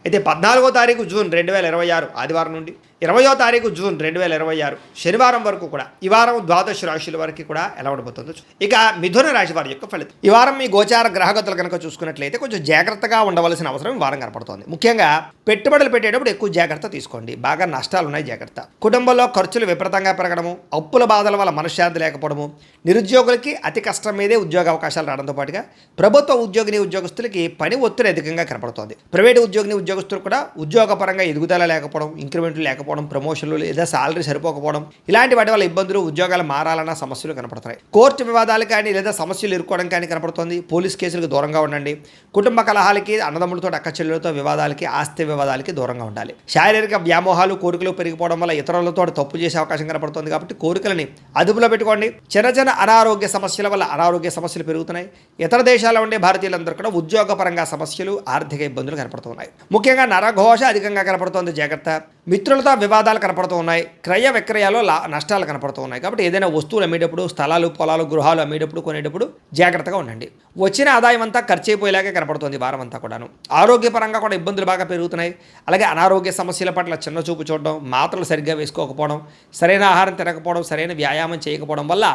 అయితే 14వ తారీఖు జూన్ 2026 ఆదివారం నుండి 20వ తారీఖు జూన్ 2026 శనివారం వరకు కూడా ఈ వారం ద్వాదశ రాశుల వరకు కూడా ఎలా ఉండబోతుందో ఇక మిథున రాశి వారి యొక్క ఫలితం. ఈ వారం మీ గోచార గ్రహగతులు కనుక చూసుకున్నట్లయితే కొంచెం జాగ్రత్తగా ఉండవలసిన అవసరం ఈ వారం కనపడుతోంది. ముఖ్యంగా పెట్టుబడులు పెట్టేటప్పుడు ఎక్కువ జాగ్రత్త తీసుకోండి. బాగా నష్టాలు ఉన్నాయి, జాగ్రత్త. కుటుంబంలో ఖర్చులు విపరీతంగా పెరగడము, అప్పుల బాధల వల్ల మనశ్శాంతి లేకపోవడము, నిరుద్యోగులకి అతి కష్టం మీదే ఉద్యోగ అవకాశాలు రావడంతో పాటుగా ప్రభుత్వ ఉద్యోగస్తులకి పని ఒత్తిడి అధికంగా కనపడుతోంది. ప్రైవేటు ఉద్యోగస్తులు కూడా ఉద్యోగపరంగా ఎదుగుదల లేకపోవడం, ఇంక్రిమెంట్లు లేకపోవడం, ప్రమోషన్లు లేదా సాలరీ సరిపోకపోవడం, ఇలాంటి వాటి వల్ల ఇబ్బందులు, ఉద్యోగాలు మారాలన్న సమస్యలు కనపడుతున్నాయి. కోర్టు వివాదాలు కానీ లేదా సమస్యలు ఇరుక్కోవడం కానీ కనపడుతోంది. పోలీస్ కేసులకు దూరంగా ఉండండి. కుటుంబ కలహాలకి, అన్నదమ్ములతో అక్కచెల్లెలతో వివాదాలకి, ఆస్తి వివాదాలకి దూరంగా ఉండాలి. శారీరక వ్యామోహాలు, కోరికలు పెరిగిపోవడం వల్ల ఇతరులతో తప్పు చేసే అవకాశం కనపడుతుంది. కాబట్టి కోరికలని అదుపులో పెట్టుకోండి. చిన్న చిన్న అనారోగ్య సమస్యల వల్ల అనారోగ్య సమస్యలు పెరుగుతున్నాయి. ఇతర దేశాల్లో ఉండే భారతీయులందరూ కూడా ఉద్యోగపరంగా సమస్యలు, ఆర్థిక ఇబ్బందులు కనపడుతున్నాయి. ముఖ్యంగా నరఘోష అధికంగా కనపడుతోంది, జాగ్రత్త. మిత్రులతో వివాదాలు కనపడుతూ ఉన్నాయి. క్రయ విక్రయాలు నష్టాలు కనపడుతూ ఉన్నాయి. కాబట్టి ఏదైనా వస్తువులు అమ్మేటప్పుడు, స్థలాలు, పొలాలు, గృహాలు అమ్మేటప్పుడు, కొనేటప్పుడు జాగ్రత్తగా ఉండండి. వచ్చిన ఆదాయం అంతా ఖర్చు అయిపోయేలాగే కనపడుతుంది వారం అంతా కూడాను. ఆరోగ్యపరంగా కూడా ఇబ్బందులు బాగా పెరుగుతున్నాయి. అలాగే అనారోగ్య సమస్యల పట్ల చిన్న చూపు చూడడం, మాత్రలు సరిగ్గా వేసుకోకపోవడం, సరైన ఆహారం తినకపోవడం, సరైన వ్యాయామం చేయకపోవడం వల్ల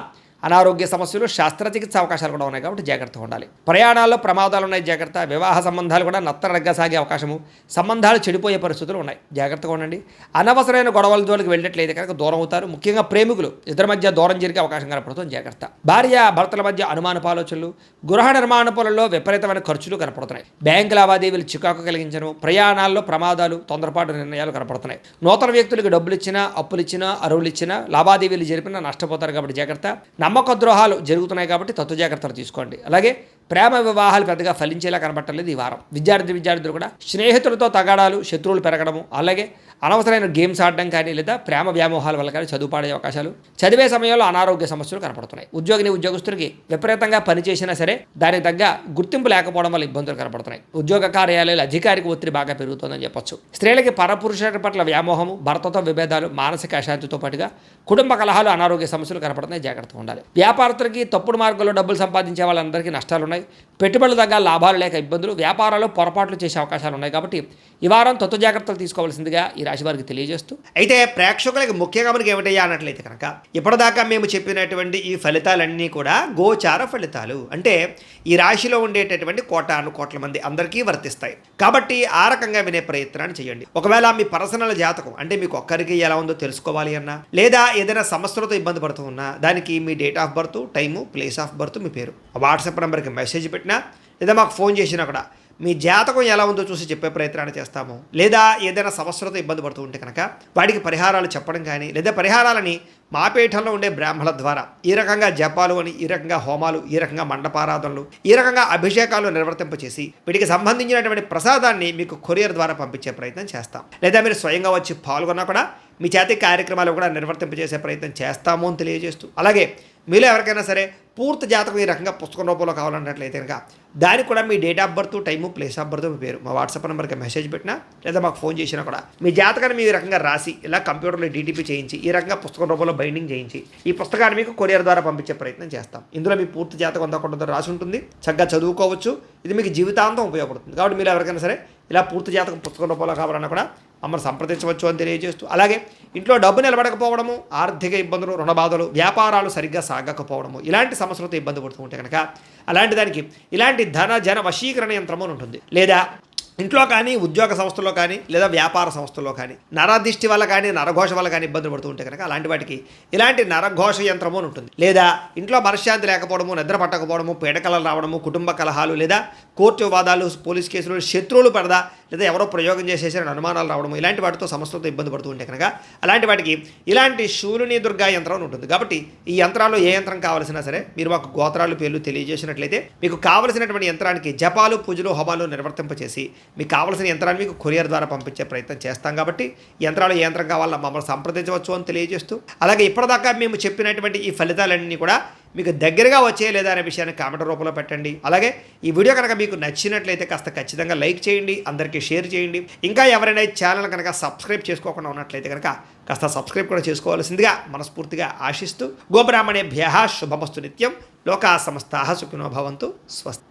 అనారోగ్య సమస్యలు, శస్త్రచికిత్స అవకాశాలు కూడా ఉన్నాయి. కాబట్టి జాగ్రత్తగా ఉండాలి. ప్రయాణాల్లో ప్రమాదాలు ఉన్నాయి, జాగ్రత్త. వివాహ సంబంధాలు కూడా నత్తనడగ్గా సాగే అవకాశము, సంబంధాలు చెడిపోయే పరిస్థితులు ఉన్నాయి, జాగ్రత్తగా ఉండండి. అనవసరమైన గొడవల జోలికి వెళ్ళినట్లయితే కనుక దూరం అవుతారు. ముఖ్యంగా ప్రేమికులు ఇద్దరి మధ్య దూరం జరిగే అవకాశం కనపడుతుంది, జాగ్రత్త. భార్య భర్తల మధ్య అనుమానపు ఆలోచనలు, గృహ నిర్మాణ పనుల్లో విపరీతమైన ఖర్చులు కనపడుతున్నాయి. బ్యాంకు లావాదేవీలు చికాకు కలిగించడం, ప్రయాణాల్లో ప్రమాదాలు, తొందరపాటు నిర్ణయాలు కనపడుతున్నాయి. నూతన వ్యక్తులకు డబ్బులు ఇచ్చినా, అప్పులు ఇచ్చినా, అరువులు ఇచ్చినా, లావాదేవీలు జరిపినా నష్టపోతారు. కాబట్టి జాగ్రత్త. నమ్మక ద్రోహాలు జరుగుతున్నాయి కాబట్టి తత్వ జాగ్రత్తలు తీసుకోండి. అలాగే ప్రేమ వివాహాలు పెద్దగా ఫలించేలా కనబట్టలేదు ఈ వారం. విద్యార్థులు కూడా స్నేహితులతో తగాడాలు, శత్రువులు పెరగడము, అలాగే అనవసరమైన గేమ్స్ ఆడడం కానీ లేదా ప్రేమ వ్యామోహాల వల్ల కానీ చదువు పాడే అవకాశాలు, చదివే సమయంలో అనారోగ్య సమస్యలు కనపడుతున్నాయి. ఉద్యోగస్తులకి విపరీతంగా పనిచేసినా సరే దానికి తగ్గ గుర్తింపు లేకపోవడం వల్ల ఇబ్బందులు కనపడుతున్నాయి. ఉద్యోగ కార్యాలయాలు అధికారిక ఒత్తిడి బాగా పెరుగుతుందని చెప్పొచ్చు. స్త్రీలకి పరపురుషుల పట్ల వ్యామోహము, భర్తతో విభేదాలు, మానసిక అశాంతితో పాటుగా కుటుంబ కలహాలు, అనారోగ్య సమస్యలు కనపడుతున్నాయి, జాగ్రత్తగా ఉండాలి. వ్యాపారస్తులకి తప్పుడు మార్గంలో డబ్బులు సంపాదించే వాళ్ళందరికీ నష్టాలు ఉన్నాయి. పెట్టుబడుల దగ్గర లాభాలు లేక ఇబ్బందులు, వ్యాపారాల్లో పొరపాట్లు చేసే అవకాశాలు ఉన్నాయి. కాబట్టి ఈ వారం తత్వ జాగ్రత్తలు తీసుకోవాల్సిందిగా ఈ రాశి వారికి తెలియజేస్తూ, అయితే ప్రేక్షకులకి ముఖ్యంగా మనకి ఏమిటయ్యా అన్నట్లయితే కనుక ఇప్పటిదాకా మేము చెప్పినటువంటి ఈ ఫలితాలన్నీ కూడా గోచార ఫలితాలు. అంటే ఈ రాశిలో ఉండేటటువంటి కోట్ల మంది అందరికీ వర్తిస్తాయి. కాబట్టి ఆ రకంగా వినే ప్రయత్నాన్ని చేయండి. ఒకవేళ మీ పర్సనల్ జాతకం అంటే మీకు ఒక్కరికి ఎలా ఉందో తెలుసుకోవాలి అన్నా, లేదా ఏదైనా సమస్యలతో ఇబ్బంది పడుతూ ఉన్నా, దానికి మీ date of birth, time, place of birth, మీ పేరు, వాట్సాప్ నెంబర్కి మెసేజ్ పెట్టినా లేదా మాకు ఫోన్ చేసినా కూడా మీ జాతకం ఎలా ఉందో చూసి చెప్పే ప్రయత్నాన్ని చేస్తాము. లేదా ఏదైనా సమస్యలతో ఇబ్బంది పడుతూ ఉంటే కనుక వాటికి పరిహారాలు చెప్పడం కానీ, లేదా పరిహారాలని మా పీఠంలో ఉండే బ్రాహ్మణుల ద్వారా ఈ రకంగా జపాలు అని, ఈ రకంగా హోమాలు, ఈ రకంగా మండపారాధనలు, ఈ రకంగా అభిషేకాలు నిర్వర్తింపచేసి వీటికి సంబంధించినటువంటి ప్రసాదాన్ని మీకు కొరియర్ ద్వారా పంపించే ప్రయత్నం చేస్తాం. లేదా మీరు స్వయంగా వచ్చి పాల్గొన్నా కూడా మీ చేతి కార్యక్రమాలు కూడా నిర్వర్తింపజేసే ప్రయత్నం చేస్తాము అని తెలియజేస్తూ, అలాగే మీలో ఎవరికైనా సరే పూర్తి జాతకం ఈ రకంగా పుస్తకం రూపంలో కావాలన్నట్లయితే కనుక దానికి కూడా మీ date of birth, time, place of birth, మీ పేరు మా వాట్సాప్ నెంబర్కి మెసేజ్ పెట్టినా లేదా మాకు ఫోన్ చేసినా కూడా మీ జాతకాన్ని మీ రకంగా రాసి ఇలా కంప్యూటర్లో డీటీపీ చేయించి ఈ రకంగా పుస్తకం రూపంలో బైండింగ్ చేయించి ఈ పుస్తకాన్ని మీకు కొరియర్ ద్వారా పంపించే ప్రయత్నం చేస్తాం. ఇందులో మీ పూర్తి జాతకం అంతా రాసి ఉంటుంది, చక్కగా చదువుకోవచ్చు. ఇది మీకు జీవితాంతం ఉపయోగపడుతుంది. కాబట్టి మీరు ఎవరికైనా సరే ఇలా పూర్తి జాతకం పుస్తకం రూపంలో కావాలన్నా కూడా మమ్మల్ని సంప్రదించవచ్చు అని తెలియజేస్తూ, అలాగే ఇంట్లో డబ్బు నిలబడకపోవడము, ఆర్థిక ఇబ్బందులు, రుణ బాధలు, వ్యాపారాలు సరిగ్గా సాగకపోవడము, ఇలాంటి సమస్యలతో ఇబ్బంది పడుతూ ఉంటే కనుక అలాంటి దానికి ఇలాంటి జన వశీకరణ యంత్రము అని ఉంటుంది. లేదా ఇంట్లో కానీ, ఉద్యోగ సంస్థల్లో కానీ, లేదా వ్యాపార సంస్థల్లో కానీ నరదిష్టి వల్ల కానీ, నరఘోష వల్ల కానీ ఇబ్బందులు పడుతూ ఉంటే కనుక అలాంటి వాటికి ఇలాంటి నరఘోష యంత్రము అని ఉంటుంది. లేదా ఇంట్లో మనశ్శాంతి లేకపోవడము, నిద్ర పట్టకపోవడము, పీడకలలు రావడము, కుటుంబ కలహాలు, లేదా కోర్టు వివాదాలు, పోలీస్ కేసులు, శత్రువులు పడదా, లేదా ఎవరో ప్రయోగం చేసేసిన అనుమానాలు రావడము, ఇలాంటి వాటితో సమస్యలతో ఇబ్బంది పడుతూ ఉంటే కనుక అలాంటి వాటికి ఇలాంటి శూలిని దుర్గా యంత్రం అని ఉంటుంది. కాబట్టి ఈ యంత్రాల్లో ఏ యంత్రం కావాల్సినా సరే మీరు మాకు గోత్రాలు, పేర్లు తెలియజేసినట్లయితే మీకు కావలసినటువంటి యంత్రానికి జపాలు, పూజలు, హోమాలు నిర్వర్తింపచేసి మీకు కావాల్సిన యంత్రాన్ని మీకు కొరియర్ ద్వారా పంపించే ప్రయత్నం చేస్తాం. కాబట్టి యంత్రాలు ఏ యంత్రం కావాలన్నా మమ్మల్ని సంప్రదించవచ్చు అని తెలియజేస్తూ, అలాగే ఇప్పటిదాకా మేము చెప్పినటువంటి ఈ ఫలితాలన్నీ కూడా మీకు దగ్గరగా వచ్చే లేదా అనే విషయాన్ని కామెంట్ రూపంలో పెట్టండి. అలాగే ఈ వీడియో కనుక మీకు నచ్చినట్లయితే కాస్త ఖచ్చితంగా లైక్ చేయండి, అందరికీ షేర్ చేయండి. ఇంకా ఎవరైనా ఈ ఛానల్ కనుక సబ్స్క్రైబ్ చేసుకోకుండా ఉన్నట్లయితే కనుక కాస్త సబ్స్క్రైబ్ కూడా చేసుకోవాల్సిందిగా మనస్ఫూర్తిగా ఆశిస్తూ, గోబ్రాహ్మణేభ్యః శుభమస్తు నిత్యం, లోకా సమస్తాః సుఖినో భవంతు, స్వస్తి.